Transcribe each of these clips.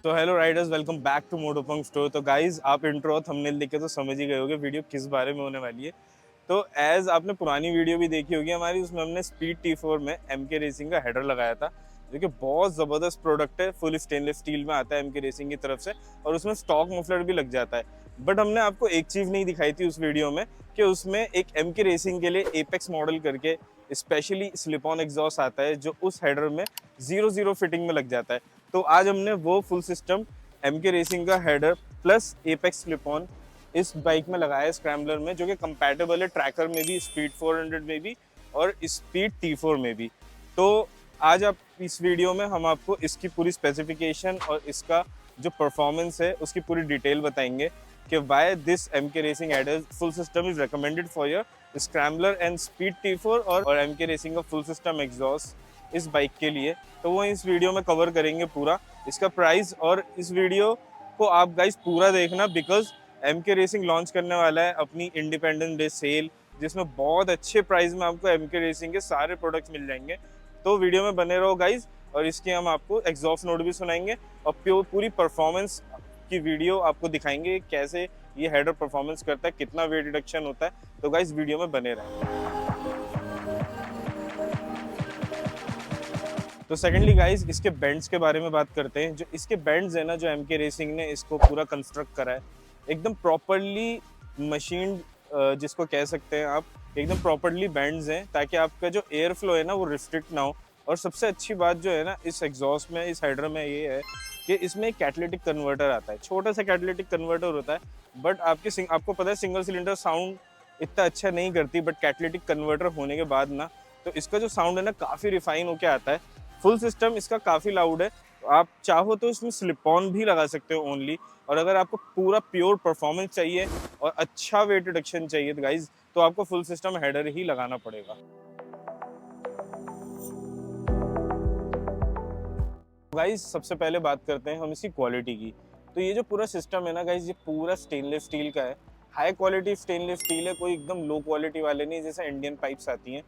तो hello riders, welcome back to Motopunk store. तो guys आप इंट्रो और थंबनेल देख के तो समझ ही गए होगे वीडियो किस बारे में होने वाली है। तो एज आपने पुरानी वीडियो भी देखी होगी हमारी, उसमें हमने स्पीड T4 में MK रेसिंग का हेडर लगाया था, जो कि बहुत ज़बरदस्त प्रोडक्ट है। फुल स्टेनलेस स्टील में आता है MK रेसिंग की तरफ से, और उसमें स्टॉक मफलर भी लग जाता है। बट हमने आपको एक चीज़ नहीं दिखाई थी उस वीडियो में, कि उसमें एक MK रेसिंग के लिए एपेक्स मॉडल करके स्पेशली स्लिप ऑन एग्जॉस्ट आता है, जो उस हेडर में 0-0 फिटिंग में लग जाता है। तो आज हमने वो फुल सिस्टम MK रेसिंग का header plus apex slip on इस बाइक में लगाया है, स्क्रैम्बलर में, जो कि कंपैटिबल है ट्रैकर में भी, स्पीड 400 में भी और स्पीड T4 में भी। तो आज आप इस वीडियो में हम आपको इसकी पूरी स्पेसिफिकेशन और इसका जो परफॉर्मेंस है उसकी पूरी डिटेल बताएंगे कि why this MK racing header full system is recommended for your scrambler and speed T4 और MK रेसिंग का फुल सिस्टम एग्जॉस्ट इस बाइक के लिए। तो वो इस वीडियो में कवर करेंगे पूरा इसका प्राइस। और इस वीडियो को आप गाइस पूरा देखना, बिकॉज MK रेसिंग लॉन्च करने वाला है अपनी इंडिपेंडेंस डे सेल, जिसमें बहुत अच्छे प्राइस में आपको MK रेसिंग के सारे प्रोडक्ट्स मिल जाएंगे। तो वीडियो में बने रहो गाइस, और इसकी हम आपको एग्जॉस्ट नोट भी सुनाएंगे और पूरी परफॉर्मेंस की वीडियो आपको दिखाएंगे कैसे ये हेडर परफॉर्मेंस करता है, कितना वेट रिडक्शन होता है। तो गाइस वीडियो में बने रहें। तो सेकेंडली गाइस इसके बेंड्स के बारे में बात करते हैं। जो इसके बेंड्स है ना, जो MK रेसिंग ने इसको पूरा कंस्ट्रक्ट करा है, एकदम प्रॉपरली मशीन, जिसको कह सकते हैं आप, एकदम प्रॉपरली बेंड्स हैं ताकि आपका जो एयर फ्लो है ना वो रिस्ट्रिक्ट ना हो। और सबसे अच्छी बात जो है ना इस एग्जॉस्ट में, इस हेडर में, ये है कि इसमें एक कैटलिटिक कन्वर्टर आता है। छोटा सा कैटलिटिक कन्वर्टर होता है, बट आपको पता है सिंगल सिलेंडर साउंड इतना अच्छा नहीं करती, बट कैटलिटिक कन्वर्टर होने के बाद ना तो इसका जो साउंड है ना काफ़ी रिफाइन होकर आता है। फुल सिस्टम इसका काफ़ी लाउड है। तो आप चाहो तो इसमें स्लिप ऑन भी लगा सकते हो ओनली। और अगर आपको पूरा प्योर परफॉर्मेंस चाहिए और अच्छा वेट रिडक्शन चाहिए तो गाइज, तो आपको फुल सिस्टम हेडर ही लगाना पड़ेगा। गाइज सबसे पहले बात करते हैं हम इसकी क्वालिटी की। तो ये जो पूरा सिस्टम है ना गाइज, ये पूरा स्टेनलेस स्टील का है। हाई क्वालिटी स्टेनलेस स्टील है, कोई एकदम लो क्वालिटी वाले नहीं जैसे इंडियन पाइप्स आती हैं।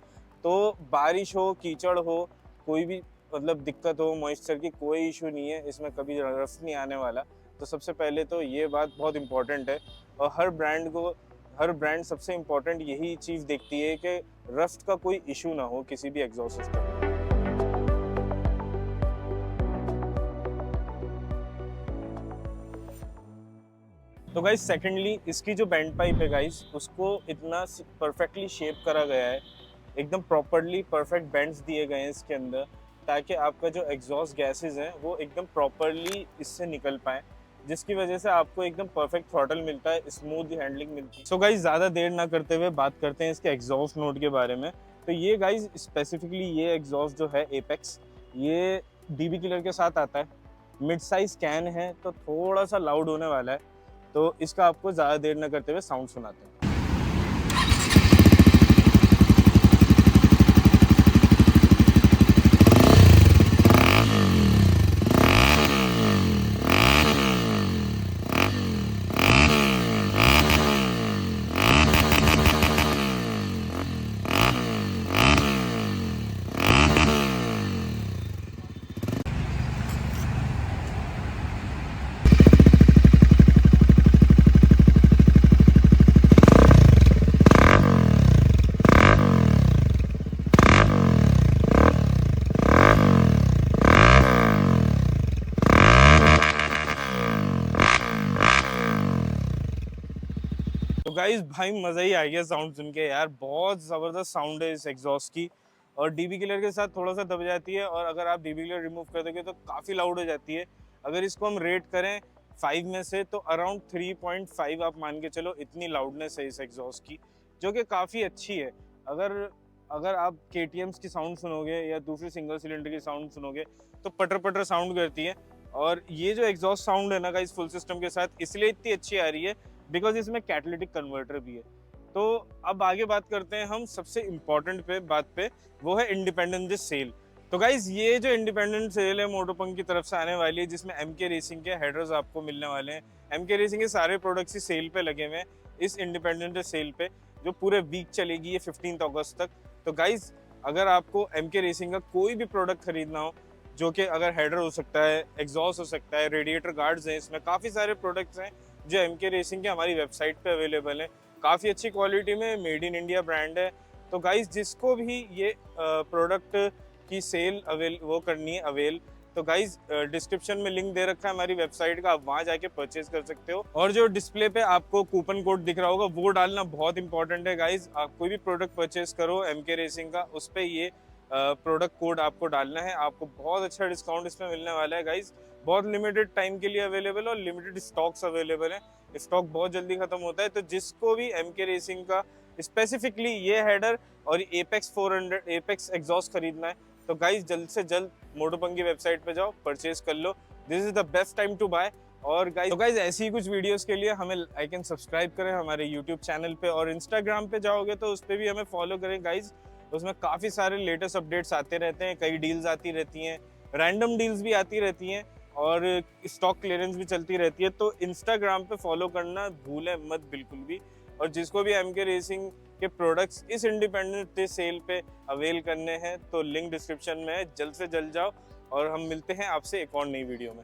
तो बारिश हो, कीचड़ हो, कोई भी मतलब दिक्कत हो, मॉइस्चर की कोई इशू नहीं है इसमें, कभी रफ नहीं आने वाला। तो सबसे पहले तो ये बात बहुत इंपॉर्टेंट है। और हर ब्रांड सबसे इम्पोर्टेंट यही चीज़ देखती है कि रस्ट का कोई इशू ना हो किसी भी एग्जॉस्ट सिस्टम में। तो गाइज सेकेंडली इसकी जो बैंड पाइप है गाइज, उसको इतना परफेक्टली शेप करा गया है, एकदम प्रॉपरली परफेक्ट बैंड्स दिए गए हैं इसके अंदर, ताकि आपका जो एग्जॉस्ट गैसेस हैं वो एकदम प्रॉपरली इससे निकल पाए, जिसकी वजह से आपको एकदम परफेक्ट थ्रॉटल मिलता है, स्मूथ हैंडलिंग मिलती है। सो गाइज ज़्यादा देर ना करते हुए बात करते हैं इसके एग्जॉस्ट नोट के बारे में। तो ये गाइज स्पेसिफिकली ये एग्जॉस्ट जो है एपेक्स, ये DB किलर के साथ आता है। मिड साइज कैन है तो थोड़ा सा लाउड होने वाला है। तो इसका आपको ज़्यादा देर न करते हुए साउंड सुनाते हैं। तो गाइस भाई मज़ा ही आ गया साउंड सुन के यार, बहुत ज़बरदस्त साउंड है इस एग्जॉस्ट की। और DB किलर के साथ थोड़ा सा दब जाती है, और अगर आप DB किलर रिमूव कर दोगे तो काफ़ी लाउड हो जाती है। अगर इसको हम रेट करें 5 में से तो अराउंड 3.5 आप मान के चलो, इतनी लाउडनेस है इस एग्जॉस्ट की, जो कि काफ़ी अच्छी है। अगर अगर आप KTMs की साउंड सुनोगे या दूसरी सिंगल सिलेंडर की साउंड सुनोगे तो पटर पटर साउंड करती है। और ये जो एग्जॉस्ट साउंड है ना गाइस फुल सिस्टम के साथ इसलिए इतनी अच्छी आ रही है बिकॉज इसमें कैटलिटिक कन्वर्टर भी है। तो अब आगे बात करते हैं हम सबसे इम्पोर्टेंट बात पे, वो है इंडिपेंडेंस डे सेल। तो गाइज ये जो इंडिपेंडेंट सेल है मोटोपंक की तरफ से आने वाली है, जिसमें MK रेसिंग के हेडर्स आपको मिलने वाले हैं। MK रेसिंग के सारे प्रोडक्ट्स ही सेल पे लगे हुए हैं इस इंडिपेंडेंट डे सेल पे, जो पूरे वीक चलेगी, ये 15 अगस्त तक। तो गाइज अगर आपको MK रेसिंग का कोई भी प्रोडक्ट खरीदना हो जो कि अगर हेडर हो सकता है, एग्जॉस्ट हो सकता है, रेडिएटर गार्ड्स हैं, इसमें काफ़ी सारे प्रोडक्ट्स हैं जो MK रेसिंग के हमारी वेबसाइट पे अवेलेबल हैं। काफ़ी अच्छी क्वालिटी में, मेड इन इंडिया ब्रांड है। तो गाइज जिसको भी ये प्रोडक्ट की सेल वो करनी है अवेल, तो गाइज डिस्क्रिप्शन में लिंक दे रखा है हमारी वेबसाइट का, आप वहां जाके परचेज कर सकते हो। और जो डिस्प्ले पे आपको कूपन कोड दिख रहा होगा वो डालना बहुत इंपॉर्टेंट है गाइज। आप कोई भी प्रोडक्ट परचेज करो MK रेसिंग का, उस पर ये प्रोडक्ट कोड आपको डालना है, आपको बहुत अच्छा डिस्काउंट इसमें मिलने वाला है गाइज। बहुत लिमिटेड टाइम के लिए अवेलेबल और लिमिटेड स्टॉक्स अवेलेबल है, स्टॉक बहुत जल्दी खत्म होता है। तो जिसको भी MK रेसिंग का स्पेसिफिकली ये हेडर और एपेक्स 400 एपेक्स एग्जॉस्ट खरीदना है, तो गाइज जल्द से जल्द मोटोपंप की वेबसाइट पे जाओ, परचेज कर लो। This is the best time to buy. और गाइज ऐसी ही कुछ वीडियोस के लिए हमें लाइक एंड सब्सक्राइब करें हमारे यूट्यूब चैनल पे, और इंस्टाग्राम पे जाओगे तो उस पर भी हमें फॉलो करें गाइज। उसमें काफ़ी सारे लेटेस्ट अपडेट्स आते रहते हैं, कई डील्स आती रहती हैं, रैंडम डील्स भी आती रहती हैं और स्टॉक क्लियरेंस भी चलती रहती है। तो इंस्टाग्राम पे फॉलो करना भूलें मत बिल्कुल भी। और जिसको भी MK रेसिंग के प्रोडक्ट्स इस इंडिपेंडेंस डे सेल पे अवेल करने हैं तो लिंक डिस्क्रिप्शन में है, जल्द से जल्द जाओ। और हम मिलते हैं आपसे एक और नई वीडियो में।